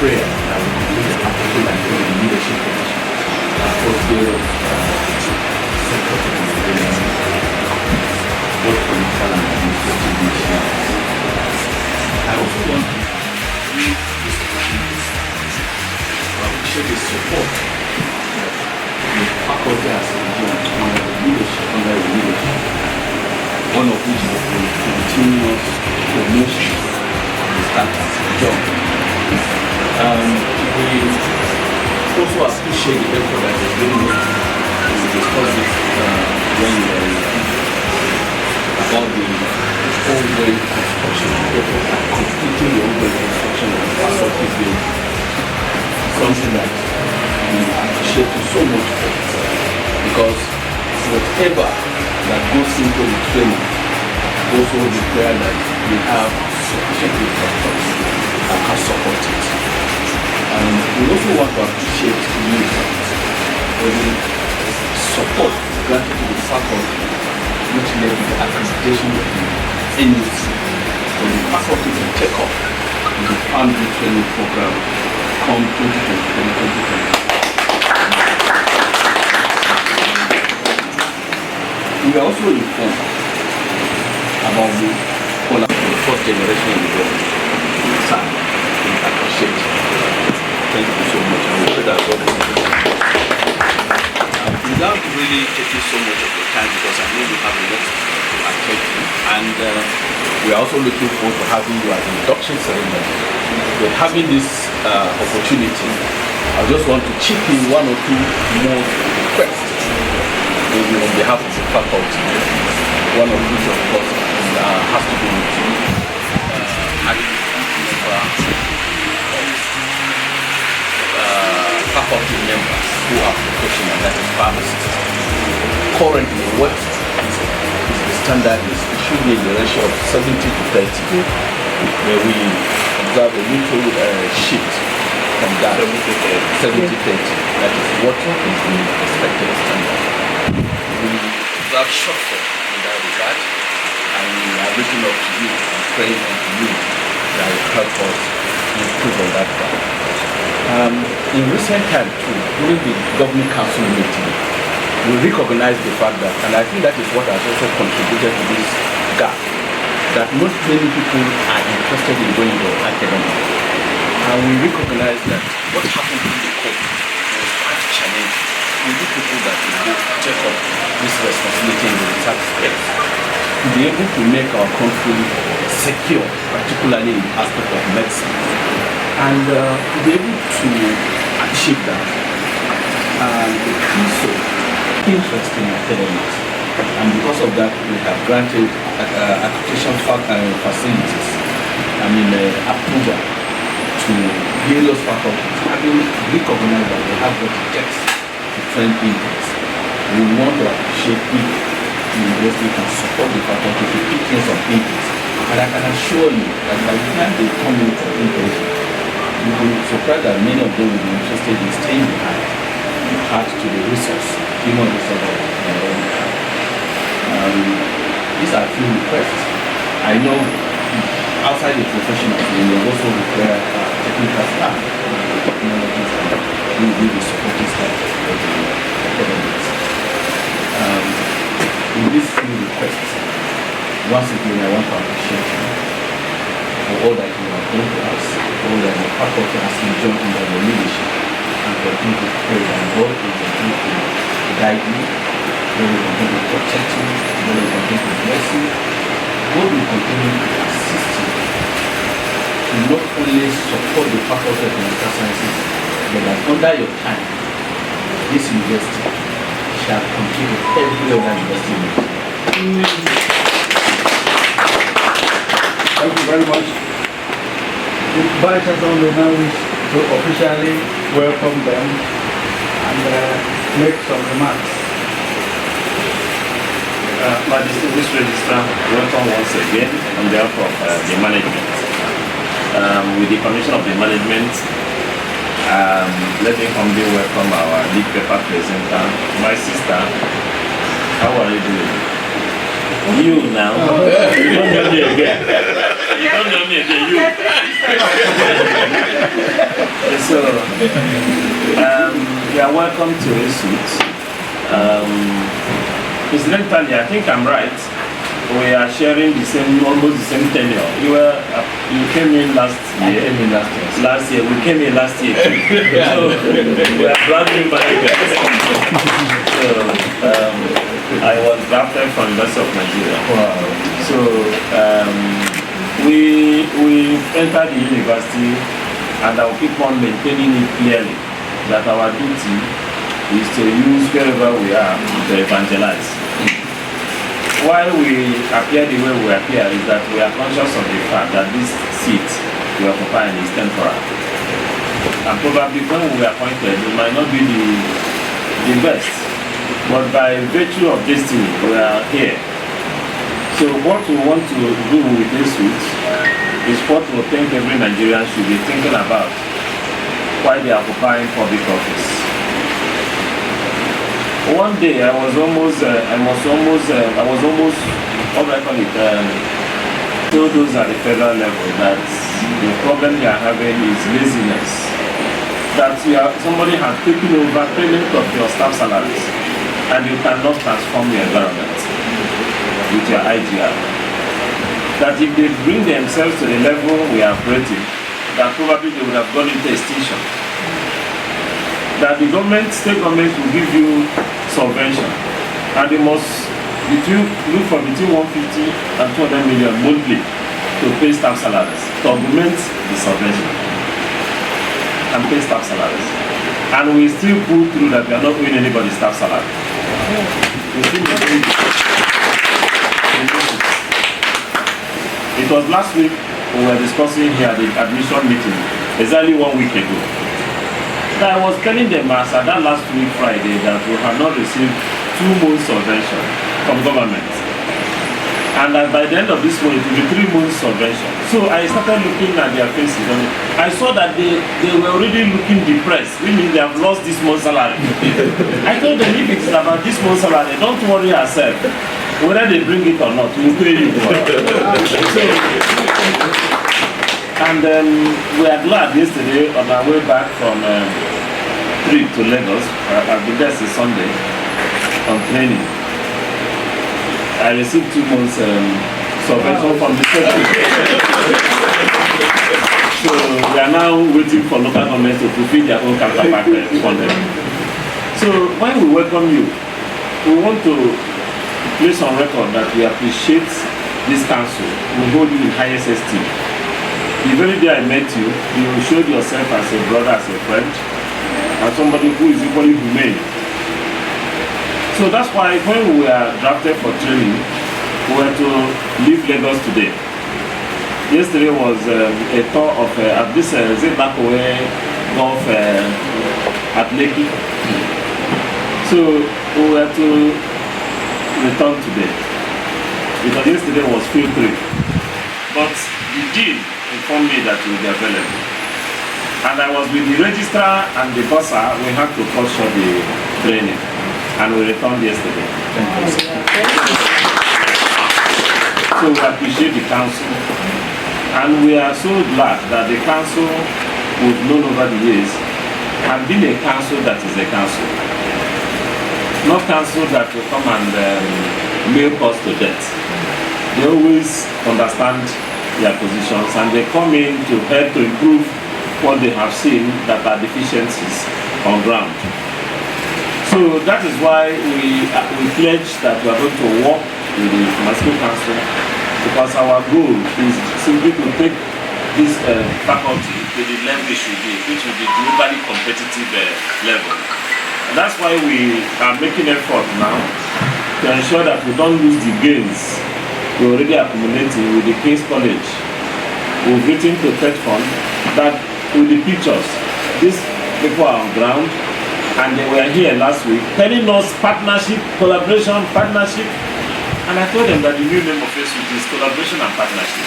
prayer that we complete the faculty and the leadership position. Both various sectors of the both political and administrative issues. I also want to use this opportunity to appreciate the support the faculty has given under the leadership, one of which is the continuous promotion of the staff as a job. We also appreciate the effort that is being made to discuss this when about the ongoing construction effort and completing the ongoing construction of the faculty building. Something that we appreciate you so much for, because whatever that goes into the training also require that we have sufficient infrastructure that can support it. We also want to appreciate you for the support granted to the faculty, which led to the accreditation of the NUC for the faculty to take up the PHARM training program come 2020. We are also informed about the fourth generation in the world. Sir, we appreciate it. Thank you so much. I will pray that God is without really taking so much of your time, because I know you have a lot to attend to, and we are also looking forward to having you at the induction ceremony. But having this opportunity, I just want to chip in one or two more requests, maybe on behalf of the faculty, one of which of course has to do with you. Faculty members who are professional, that is pharmacists. Currently, what is the standard is it should be in the ratio of 70 to 30, where we observe a little shift from that 70-30. That is what is the expected standard. We observe shortfall in that regard, and we are looking up to you and praying unto you that will help us improve on that part. In recent time too, during the governing council meeting, we recognize the fact that, and I think that is what has also contributed to this gap, that not many people are interested in going to academics. And we recognize that what happened in the court was quite challenging. We need people that will take up this responsibility in the research space, to be able to make our country secure, particularly in the aspect of medicine. And to be able to achieve that, the council interest in academics, and because of that we have granted accreditation facilities, approval to various faculties, having recognized that they have what it takes to train interns. We want to appreciate if the university can support the faculty to pick in some interns, and I can assure you that by the time they come in for internship, you will be surprised that many of them will be interested in staying behind, add to the resource, human resource that they already have. These are a few requests. I know outside the professionals, we will also require technical staff, technologists, and we will be supporting staff for the academics. In these few requests, once again, I want to appreciate you for all that you have done for us, all that the faculty has enjoyed under your leadership, and continue to pray that God will continue to guide you, God will continue to protect you, God will continue to bless you, God will continue to assist you to not only support the faculty of medical sciences, but that under your time, this university shall compete with every other university. Thank you very much. The Vice Chancellor now wish to officially welcome them and make some remarks. My distinguished registrar, welcome once again on behalf of the management. With the permission of the management, let me humbly welcome our lead paper presenter, my sister. How are you doing? You now. You don't know me again. You don't know me again. You. So, you are welcome to Esut. Incidentally, I think I'm right. We are sharing the same, almost the same tenure. You came in last year. I came in last year. Last year, we came in last year too. So we are bragging by So I was drafted from University of Nigeria. Wow. So we entered the university, and I will keep on maintaining it clearly that our duty is to use wherever we are to evangelize. Why we appear the way we appear is that we are conscious of the fact that this seat we occupy is temporary. And probably when we are appointed, it might not be the best. But by virtue of destiny, we are here. So what we want to do with this suit is what we think every Nigerian should be thinking about while they are occupying public office. One day I was almost, what do I call it, told those at the federal level that the problem you are having is laziness. That somebody has taken over payment of your staff salaries and you cannot transform the environment with your IGR. That if they bring themselves to the level we are operating, that probably they would have gone into extinction. That the government, state government will give you subvention, and they must look for between 150 and 200 million monthly to pay staff salaries, to augment the subvention and pay staff salaries. And we still pull through that we are not paying anybody staff salary. We still maintain it was last week we were discussing here at the admission meeting, exactly 1 week ago. I was telling them as at that last week Friday that we have not received 2 months subvention from government. And that by the end of this month it will be 3 months subvention. So I started looking at their faces and I saw that they were already looking depressed, meaning they have lost this month's salary. I told them if it is about this month's salary, don't worry yourself. Whether they bring it or not, we will pay you. And we are glad yesterday on our way back from trip to Lagos. I'll be there since Sunday on training. I received 2 months subvention from the state. So we are now waiting for local governments to fulfill their own counterpart funding. So when we welcome you, we want to place on record that we appreciate this council. We hold you in highest esteem. The very day I met you, you showed yourself as a brother, as a friend, and somebody who is equally humane. So that's why when we were drafted for training, we were to leave Lagos today. Yesterday was a tour of this Zimbabwe golf at Lekki. So we were to return today because yesterday was field trip. But the dean informed me that you will be available. And I was with the registrar and the bursar. We had to cut short the training. And we returned yesterday. So we appreciate the council. And we are so glad that the council we've known over the years have been a council that is a council. Not council that will come and milk us to death. They always understand their positions and they come in to help to improve what they have seen that are deficiencies on ground. So that is why we pledge that we are going to work with the Pharmaceutical Council, because our goal is simply to take this faculty to the level it should be, which will be globally competitive level. And that's why we are making effort now to ensure that we don't lose the gains we already accumulated with the King's College. We've written to Tech Fund that with the pictures, these people are on ground and they were here last week telling us partnership, collaboration, partnership. And I told them that the new name of Esut is collaboration and partnership,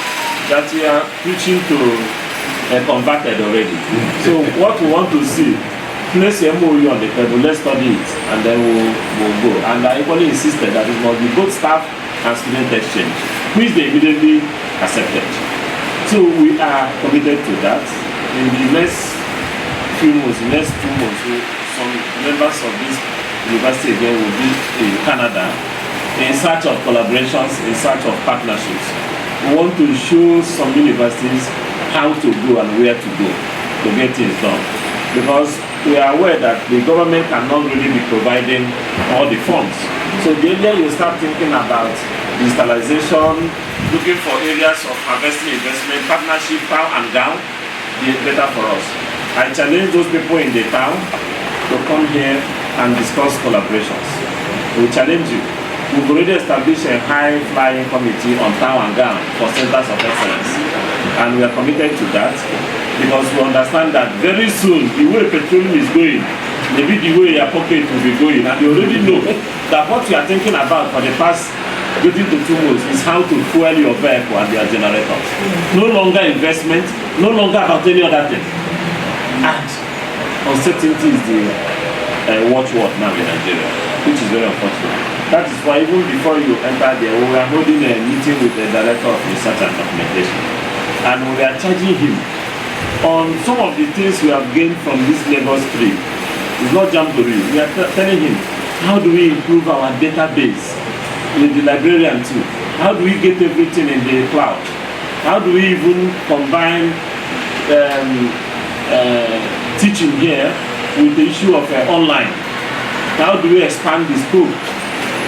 that we are preaching to converted already. So what we want to see, place MOU on the table, let's study it, and then we'll go. And I equally insisted that it must be both staff and student exchange, which they immediately accepted. So we are committed to that. In the next few months, the next 2 months, some members of this university again will be in Canada in search of collaborations, in search of partnerships. We want to show some universities how to go and where to go to get things done. Because we are aware that the government cannot really be providing all the funds. So the earlier you start thinking about digitalization, looking for areas of harvesting investment, partnership, town and gown, the better for us. I challenge those people in the town to come here and discuss collaborations. We challenge you. We've already established a high-flying committee on town and gown for centers of excellence. And we are committed to that because we understand that very soon the way petroleum is going, maybe the way your pocket will be going, and you already know that what you are thinking about for the past getting to 2 months is how to fuel your vehicle and their generators. No longer investment, no longer about any other thing. And uncertainty is the watchword now in Nigeria, which is very unfortunate. That is why even before you enter there, we are holding a meeting with the Director of Research and Documentation. And we are charging him on some of the things we have gained from this Lagos trip. It's not jamboree. We are telling him, how do we improve our database with the librarian too? How do we get everything in the cloud? How do we even combine teaching here with the issue of online? How do we expand the scope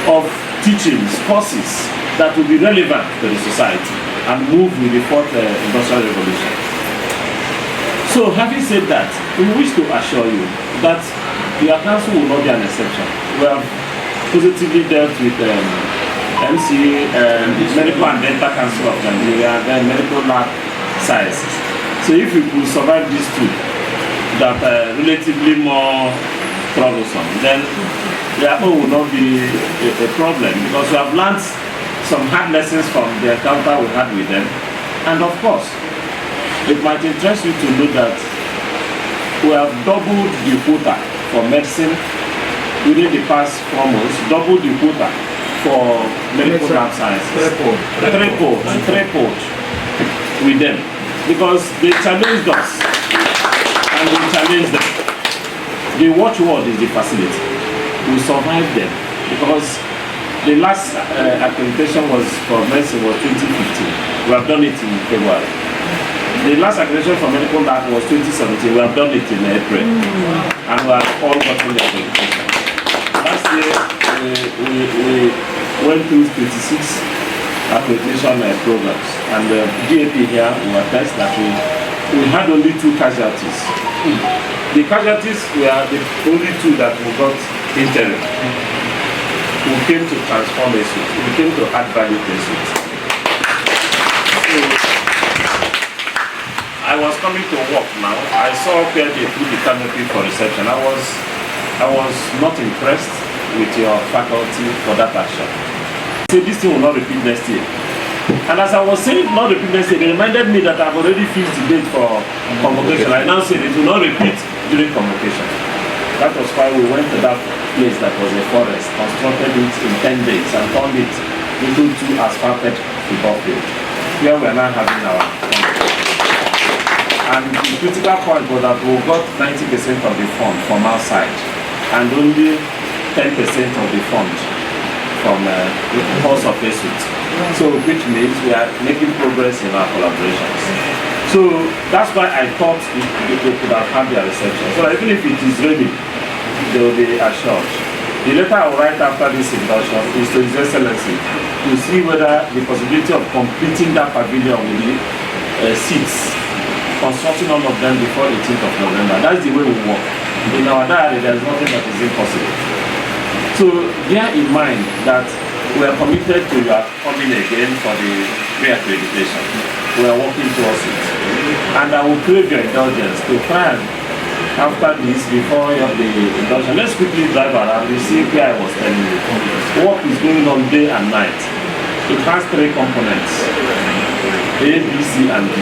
of teachings, courses that will be relevant to the society and move with the fourth industrial revolution? So having said that, we wish to assure you that your council will not be an exception. We have positively dealt with MCA, Medical and Dental Council of Nigeria, then Medical Lab Sciences. So if we could survive these two that are relatively more troublesome, then the apple will not be a problem because we have learned some hard lessons from the encounter we had with them. And of course, it might interest you to know that we have doubled the quota for medicine within the past 4 months, doubled the quota for medical lab sciences. Tripled with them because they challenged us and we challenged them. The watchword is the facility. We survived them because the last accreditation was for medicine was 2015. We have done it in February. The last accreditation for medical lab was 2017. We have done it in April. And we have all gotten the accreditation. Last year, we went through 26 accreditation programs. And the DAP here, we were blessed that we had only 2 casualties. The casualties were the only 2 that we got interim. We came to transform Esut. We came to add value to Esut. So, I was coming to work now. I saw where they put the canopy for reception. I was not impressed with your faculty for that action. So this thing will not repeat next year. And as I was saying not repeat next year, they reminded me that I've already fixed the date for convocation. I now said it will not repeat during convocation. That was why we went to that place that was a forest, constructed it in 10 days and turned it into 2 asphalted football field. Here we are now having our convocation. And the critical point was that we got 90% of the fund from outside and only 10% of the fund from the course of Esut. So which means we are making progress in our collaborations. So that's why I thought they could have had their reception. So even if it is ready, they will be assured. The letter I will write after this induction is to His Excellency to see whether the possibility of completing that pavilion with the seats, constructing all of them before 18th of November. That's the way we work. In our diary, there is nothing that is impossible. So bear in mind that we are committed to your coming again for the re-accreditation. We are working towards it. And I will crave your indulgence to try and after this, before the induction, let's quickly drive around. You see where I was telling you. Work is going on day and night. It has 3 components. A, B, C, and D.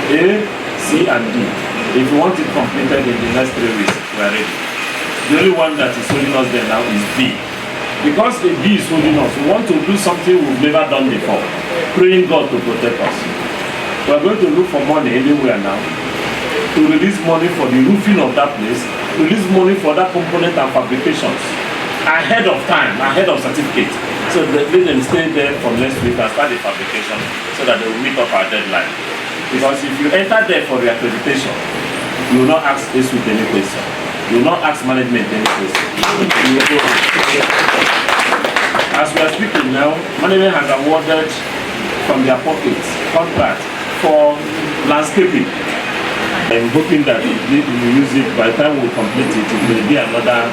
A, C, and D. If you want it completed in the next 3 weeks, we are ready. The only one that is holding us there now is B. Because the B is holding us, we want to do something we've never done before. Praying God to protect us. We are going to look for money anywhere now to release money for the roofing of that place, release money for that component and fabrications ahead of time, ahead of certificate. So let them stay there from next week and start the fabrication so that they will meet up our deadline. Because if you enter there for the accreditation, you will not ask Esut any question. You will not ask management any question. As we are speaking now, management has awarded from their pockets contract for landscaping. I'm hoping that we will use it by the time we complete it. It will be another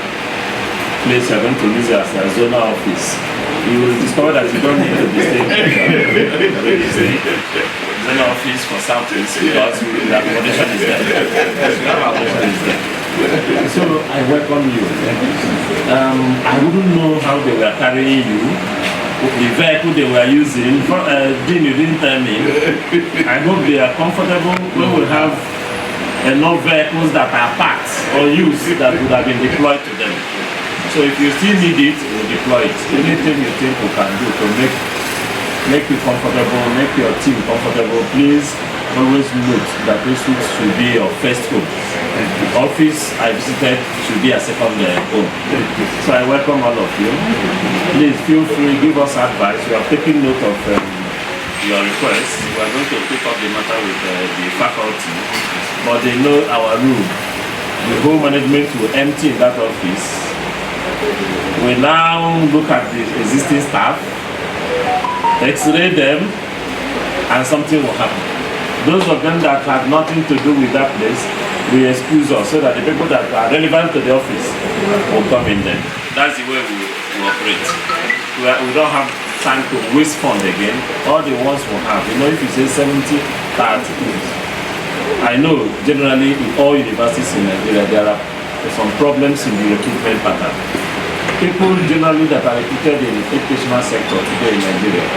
place you're going to use it as a zonal office. You will discover that you don't need to be staying zonal office for Southeast because the accommodation is there. So I welcome you. I wouldn't know how they were carrying you. The vehicle they were using, Dean, you didn't tell me. I hope they are comfortable. We will have enough vehicles that are parked or used that would have been deployed to them. So if you still need it, we'll deploy it. Anything you think we can do to make you comfortable, make your team comfortable, please always note that this should be your first home. The office I visited should be a second home. So I welcome all of you. Please feel free, give us advice. We are taking note of your requests. We are going to pick up the matter with the faculty, but they know our rule. The whole management will empty in that office. We now look at the existing staff, x-ray them, and something will happen. Those of them that have nothing to do with that place, we excuse us so that the people that are relevant to the office will come in there. That's the way we operate. We don't have time to waste funds again. All the ones we have, you know, if you say 70, 30, I know generally in all universities in Nigeria there are some problems in the recruitment pattern. People generally that are recruited in the educational sector today in Nigeria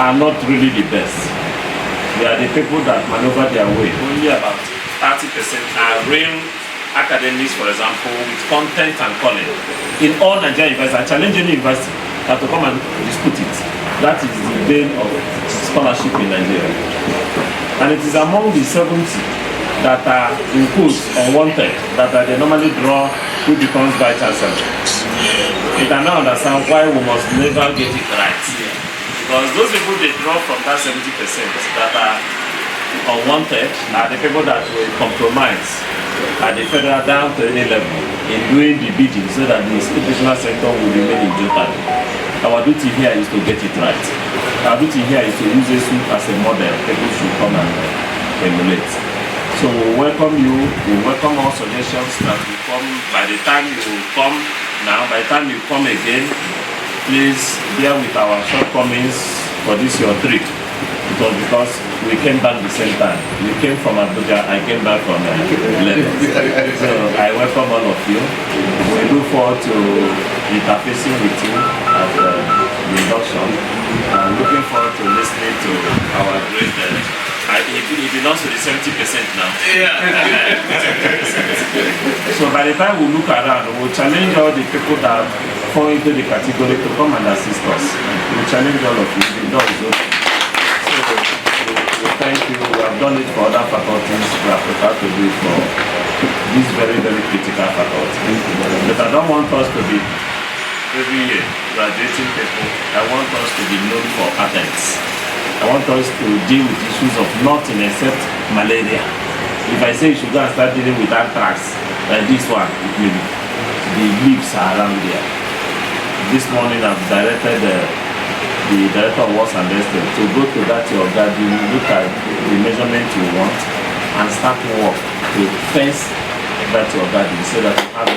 are not really the best. They are the people that maneuver their way. Only about 30% are real academics, for example, with content and calling. In all Nigerian universities, I challenge any university that to come and dispute it. That is the vein of scholarship in Nigeria. And it is among the 70 that are in quotes unwanted, that they normally draw who becomes vice chancellor. You can now understand why we must never get it right. Because those people they draw from that 70% that are unwanted are the people that will compromise at the federal down to any level in doing the bidding so that the institutional sector will remain in jeopardy. Our duty here is to get it right. Our duty here is to use Esut as a model people should come and emulate. So we welcome you, we welcome all suggestions that will come by the time you come now, by the time you come again, please bear with our shortcomings for this your trip. It was because we came back the same time. You came from Abuja, I came back from Lagos. So I welcome all of you. We look forward to interfacing with you at the induction. I'm looking forward to listening to our great it belongs to the 70% now. Yeah. So by the time we look around, we'll challenge all the people that fall into the category to come and assist us. We'll challenge all of you. The door is open. So we thank you. We have done it for other faculties. We are prepared to do it for this very, very critical faculty. But I don't want us to be every year graduating people. I want us to be known for patents. I want us to deal with issues of nothing except malaria. If I say you should go and start dealing with anthrax, like this one, the leaves are around there. This morning I've directed the director of works and estate to go to that your garden, look at the measurement you want, and start work to fence that your garden so that you have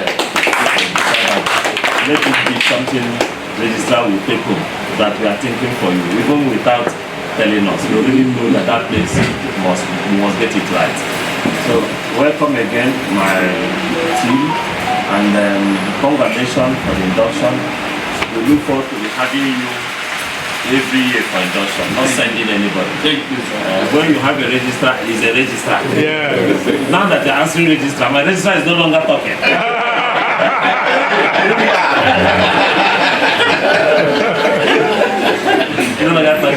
let it be something registrar will take home that we are thinking for you, even without telling us. You already know that that place we must get it right. So welcome again my team, and congratulations for the induction. We look forward to having you every year for induction, not sending anybody. Thank you, when you have a registrar, is a registrar. Yeah. Now that you're answering registrar, my registrar is no longer talking. You know, like that.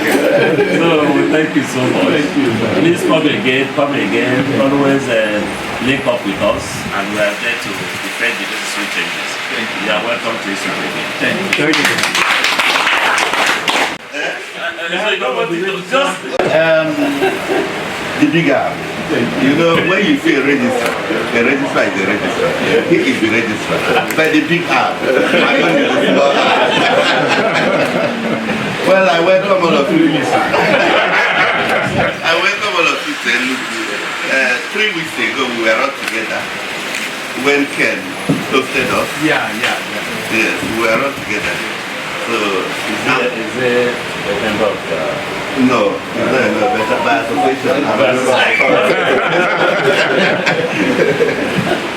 So thank you so much. Thank you, sir. Please come again. Always link up with us, and we are there to defend the necessary changes. Thank you. You are welcome to Esut again. Thank you. Thank you. The bigger. You know, when you say registrar is a registrar. He is the registrar. But the big R, I don't know the small R. Well, I welcome all of you. I welcome all of you to Enugu. 3 weeks ago, we were all together when Ken hosted us. Yeah. Yes, we were all together. So, Is it a member of no, better by association.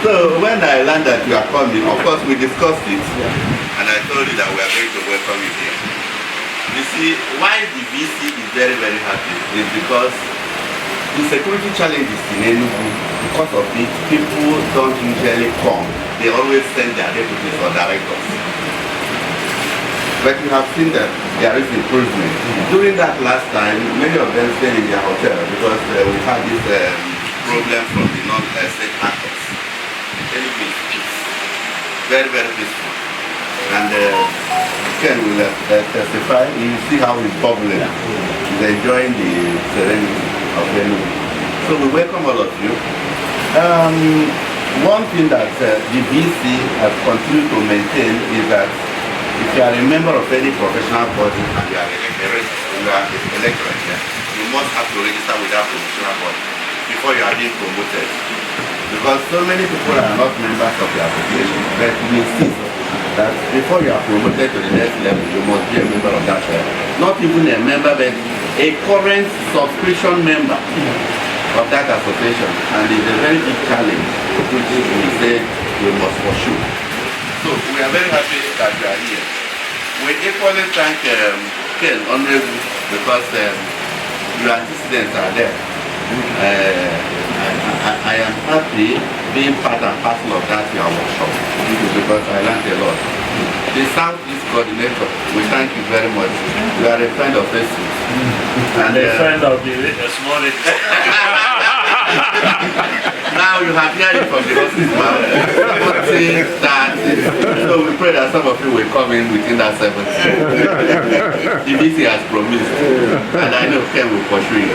So when I learned that you are coming, of course we discussed it, and I told you that we are going to welcome you here. You see, why the VC is very, very happy is because the security challenges in Enugu, because of it, people don't usually come. They always send their deputies or directors. But you have seen that there is improvement. During that last time, many of them stayed in their hotel because we had this problem from the non-state actors. Anyway, peace. Very, very peaceful. And Ken will testify. You see how he's bubbling. He's enjoying the serenity of Enugu. So we welcome all of you. One thing that the VC has continued to maintain is that if you are a member of any professional body and you are elected here, you must have to register with that professional body before you are being promoted. Because so many people are not members of the association, but we insist that before you are promoted to the next level, you must be a member of that level. Not even a member, but a current subscription member of that association. And it's a very big challenge, which we say we must pursue. So we are very happy that you are here. We equally thank Ken Honorable because your antecedents are there. I am happy being part and parcel of that your workshop because I learned a lot. The Southeast coordinator, we thank you very much. You are a friend of Esut. And a friend of the small Now you have heard it from the horse's mouth. So we pray that some of you will come in within that 7. The VC has promised, and I know Ken will pursue it.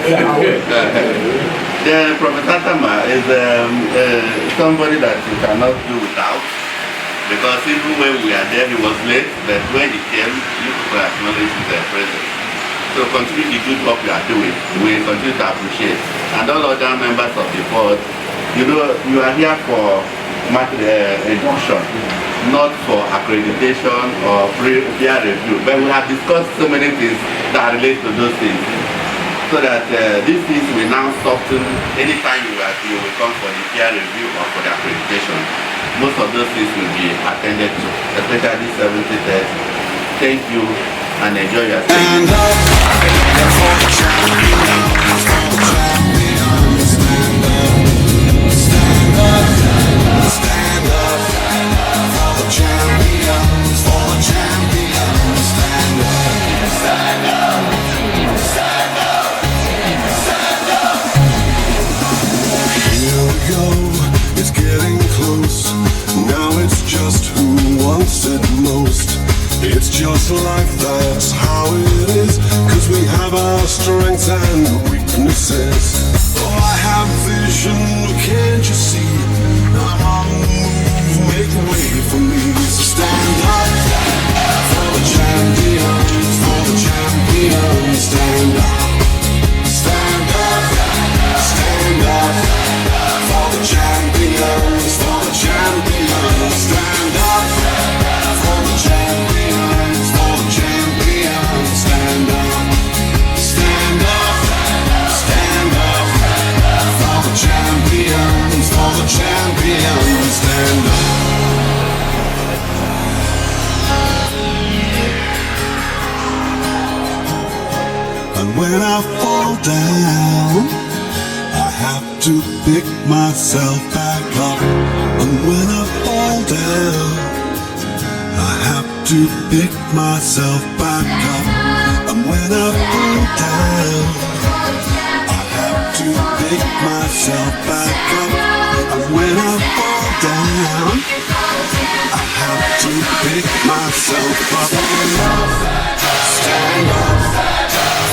Then Professor Tama is somebody that you cannot do without, because even when we are there, he was late, but when he came, you people acknowledge his presence. So continue the good work you are doing. We continue to appreciate. And all other members of the board, you know, you are here for induction, not for accreditation or peer review. But we have discussed so many things that relate to those things. So that these things will now soften anytime you will come for the peer review or for the accreditation. Most of those things will be attended to, especially 70-30. Thank you and enjoy your stay. It's just life, that's how it is. Cause we have our strengths and weaknesses. Oh, I have vision, can't you see? I'm on the move, make way for me. So stand up for the champions, for the champions. Stand up, stand up, stand up for the champions, for the champions. Stand up for the champions. Champions, stand up. And when I fall down, I have to pick myself back up. And when I fall down, I have to pick myself back up. And when I fall down, I have to pick myself back up. And when I fall down, I have to pick myself up. Stand up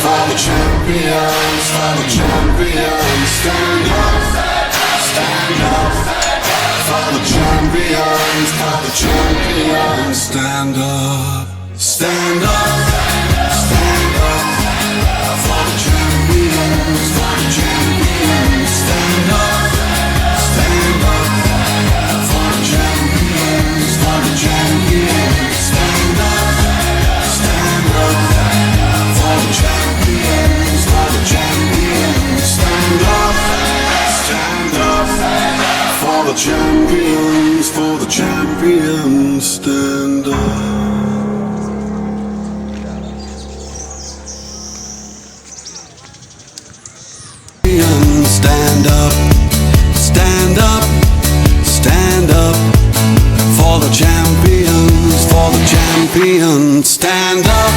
for the champions, for the champions. Stand up for the champions, for the champions. Stand up, stand up, stand up for the champions, for the champions. Stand up for the champions, for the champions. Stand up for the champions, for the champions. Stand up for the champions, for the champions. Stand up. Stand up, stand up, stand up for the champions, for the champions. Stand up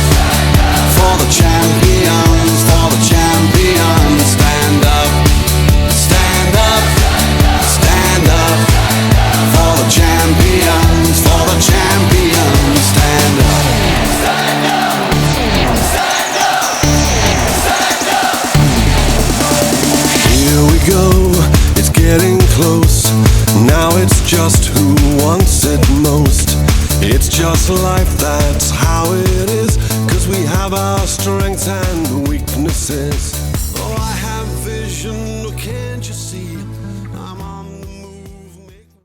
for the champions, for the champions. Stand up, stand up, stand up for the champions, for the champions. Stand up. Here we go, it's getting close. Now it's just who wants it most. It's just life, that's how it is. 'Cause we have our strengths and weaknesses.